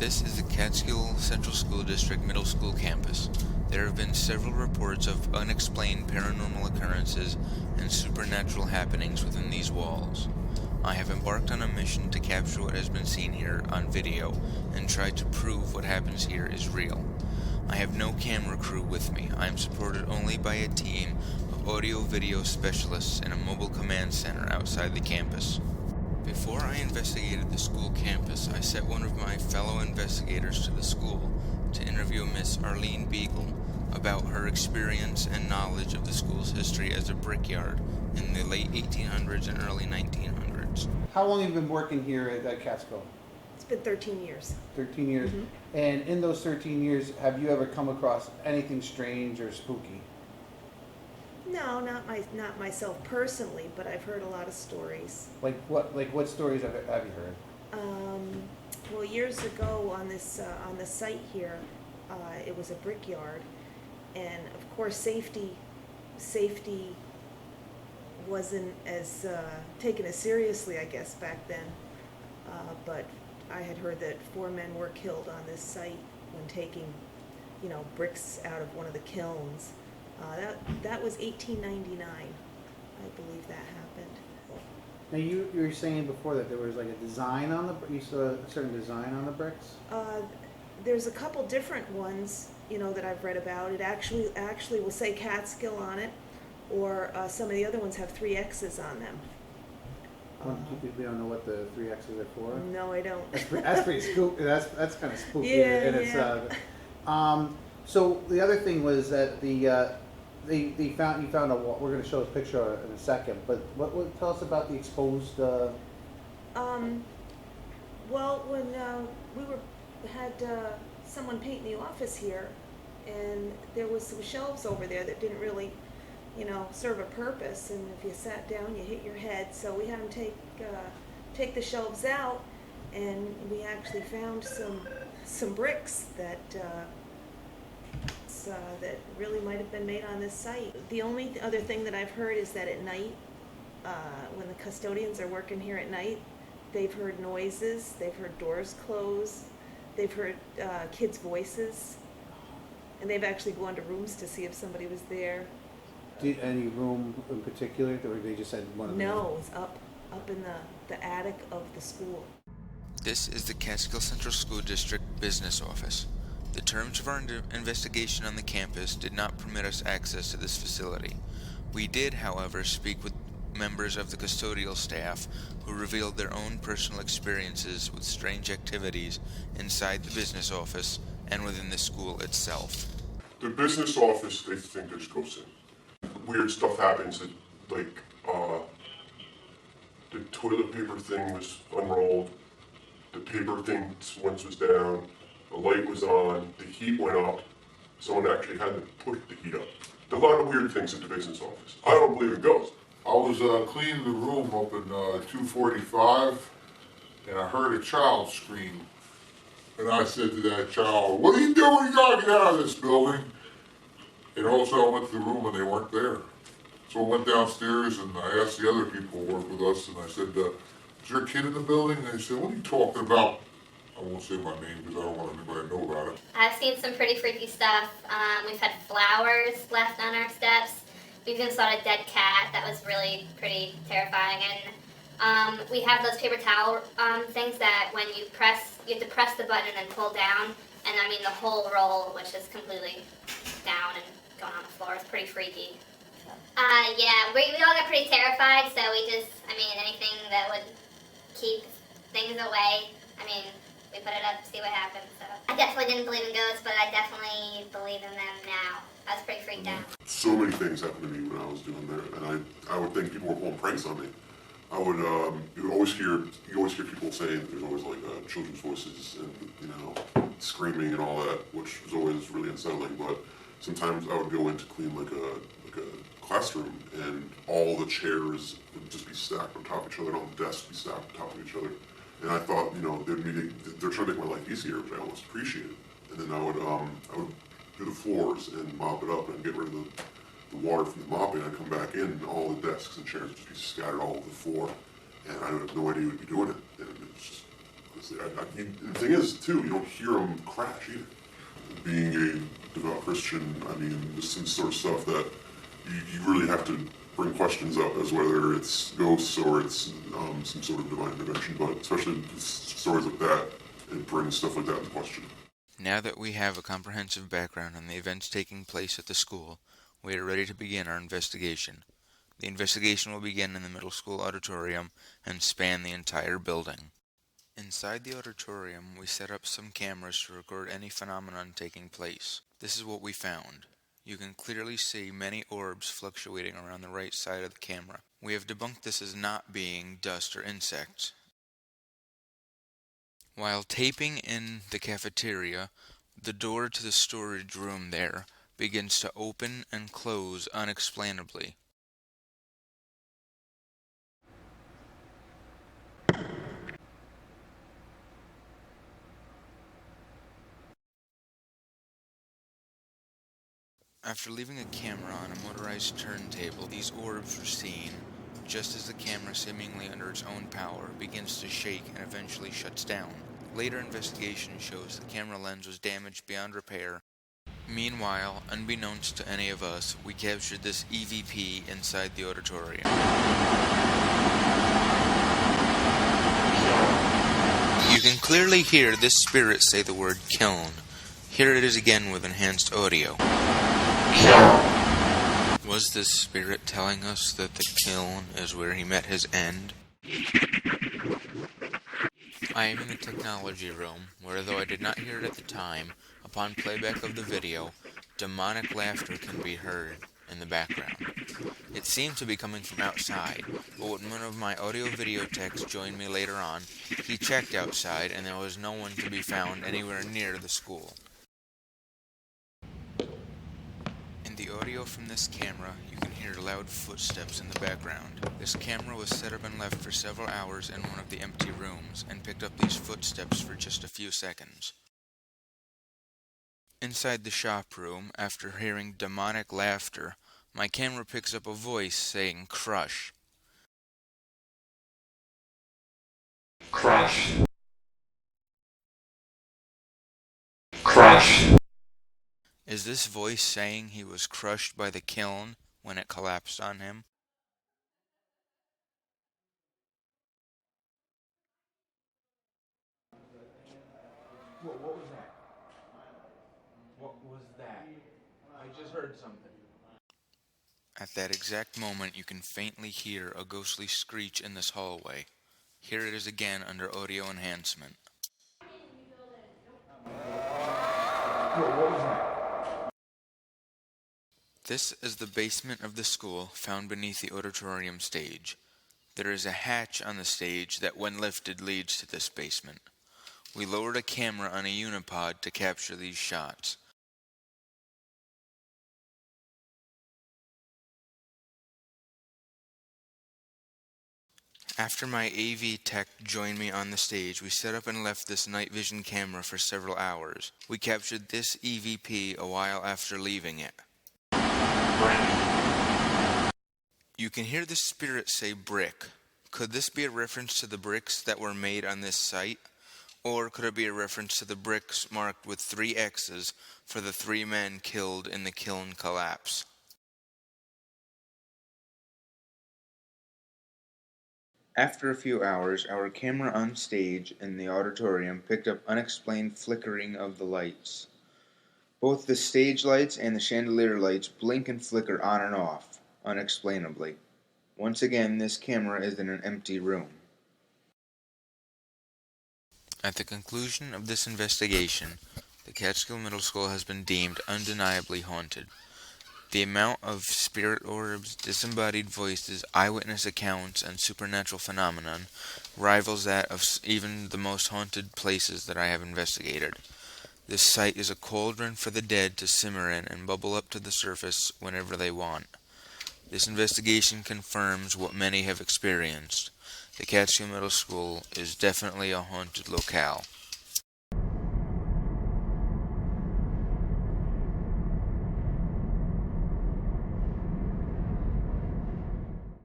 This is the Catskill Central School District Middle School campus. There have been several reports of unexplained paranormal occurrences and supernatural happenings within these walls. I have embarked on a mission to capture what has been seen here on video and try to prove what happens here is real. I have no camera crew with me. I am supported only by a team of audio-video specialists and a mobile command center outside the campus. Before I investigated the school campus, I sent one of my fellow investigators to the school to interview Miss Arlene Beagle about her experience and knowledge of the school's history as a brickyard in the late 1800s and early 1900s. How long have you been working here at Catskill? It's been 13 years. 13 years. Mhm. And in those 13 years, have you ever come across anything strange or spooky? No, not myself personally, but I've heard a lot of stories. Like what stories have you heard? Well, years ago on the site here, it was a brickyard, and of course safety wasn't as taken as seriously, I guess, back then. But I had heard that 4 men were killed on this site when taking, bricks out of one of the kilns. That was 1899, I believe that happened. Now you were saying before that there was like a design on you saw a certain design on the bricks? There's a couple different ones, that I've read about. It actually will say Catskill on it, or some of the other ones have 3 X's on them. We don't know what the 3 X's are for? No, I don't. That's pretty spooky. That's kind of spooky. Yeah, and it's, so the other thing was that you found a wall. We're going to show a picture in a second, but tell us about the exposed. Well, when we had someone paint the office here, and there was some shelves over there that didn't really, serve a purpose, and if you sat down, you hit your head. So we had them take the shelves out, and we actually found some bricks that really might have been made on this site. The only other thing that I've heard is that at night, when the custodians are working here at night, they've heard noises, they've heard doors close, they've heard kids' voices, and they've actually gone to rooms to see if somebody was there. Any room in particular, or they just had one of them? No, it was up in the attic of the school. This is the Catskill Central School District Business Office. The terms of our investigation on the campus did not permit us access to this facility. We did, however, speak with members of the custodial staff who revealed their own personal experiences with strange activities inside the business office and within the school itself. The business office, they think there's ghosts in. Weird stuff happens, the toilet paper thing was unrolled, the paper thing once was down, the light was on, the heat went up, someone actually had to push the heat up. There's a lot of weird things at the business office. I don't believe in ghosts. I was cleaning the room up in 245, and I heard a child scream. And I said to that child, "What are you doing? You gotta get out of this building." And also I went to the room and they weren't there. So I went downstairs and I asked the other people who work with us, and I said, "Is there a kid in the building?" And they said, "What are you talking about?" I won't say my name because I don't want anybody to know about it. I've seen some pretty freaky stuff. We've had flowers left on our steps. We've even saw a dead cat. That was really pretty terrifying. And we have those paper towel things that when you have to press the button and then pull down. And I mean the whole roll, which is completely down and going on the floor, is pretty freaky. Yeah, we all got pretty terrified, so anything that would keep things away, we put it up to see what happened. So I definitely didn't believe in ghosts, but I definitely believe in them now. I was pretty freaked out. So many things happened to me when I was doing there, and I would think people were pulling pranks on me. You always hear people saying there's always like children's voices and screaming and all that, which was always really unsettling. But sometimes I would go in to clean like a classroom, and all the chairs would just be stacked on top of each other, and all the desks would be stacked on top of each other. And I thought, they're trying to make my life easier, which I almost appreciated. And then I would do the floors and mop it up and get rid of the water from the mopping. I'd come back in, and all the desks and chairs would just be scattered all over the floor, and I had no idea who would be doing it. And it was just I mean, the thing is, too, you don't hear them crash either. Being a devout Christian, I mean, this is some sort of stuff that you really have to bring questions up as whether it's ghosts or it's some sort of divine intervention, but especially stories like that, it brings stuff like that into question. Now that we have a comprehensive background on the events taking place at the school, we are ready to begin our investigation. The investigation will begin in the middle school auditorium and span the entire building. Inside the auditorium, we set up some cameras to record any phenomenon taking place. This is what we found. You can clearly see many orbs fluctuating around the right side of the camera. We have debunked this as not being dust or insects. While taping in the cafeteria, the door to the storage room there begins to open and close unexplainably. After leaving a camera on a motorized turntable, these orbs were seen, just as the camera, seemingly under its own power, begins to shake and eventually shuts down. Later investigation shows the camera lens was damaged beyond repair. Meanwhile, unbeknownst to any of us, we captured this EVP inside the auditorium. You can clearly hear this spirit say the word kiln. Here it is again with enhanced audio. Was this spirit telling us that the kiln is where he met his end? I am in the technology room, where though I did not hear it at the time, upon playback of the video, demonic laughter can be heard in the background. It seemed to be coming from outside, but when one of my audio-video techs joined me later on, he checked outside and there was no one to be found anywhere near the school. In the audio from this camera, you can hear loud footsteps in the background. This camera was set up and left for several hours in one of the empty rooms, and picked up these footsteps for just a few seconds. Inside the shop room, after hearing demonic laughter, my camera picks up a voice saying, "Crush." Crush. Crush. Is this voice saying he was crushed by the kiln when it collapsed on him? What was that? What was that? I just heard something. At that exact moment, you can faintly hear a ghostly screech in this hallway. Here it is again under audio enhancement. What was that? This is the basement of the school, found beneath the auditorium stage. There is a hatch on the stage that, when lifted, leads to this basement. We lowered a camera on a unipod to capture these shots. After my AV tech joined me on the stage, we set up and left this night vision camera for several hours. We captured this EVP a while after leaving it. You can hear the spirit say brick. Could this be a reference to the bricks that were made on this site? Or could it be a reference to the bricks marked with 3 X's for the 3 men killed in the kiln collapse? After a few hours, our camera on stage in the auditorium picked up unexplained flickering of the lights. Both the stage lights and the chandelier lights blink and flicker on and off, unexplainably. Once again, this camera is in an empty room. At the conclusion of this investigation, the Catskill Middle School has been deemed undeniably haunted. The amount of spirit orbs, disembodied voices, eyewitness accounts, and supernatural phenomenon rivals that of even the most haunted places that I have investigated. This site is a cauldron for the dead to simmer in and bubble up to the surface whenever they want. This investigation confirms what many have experienced. The Catskill Middle School is definitely a haunted locale.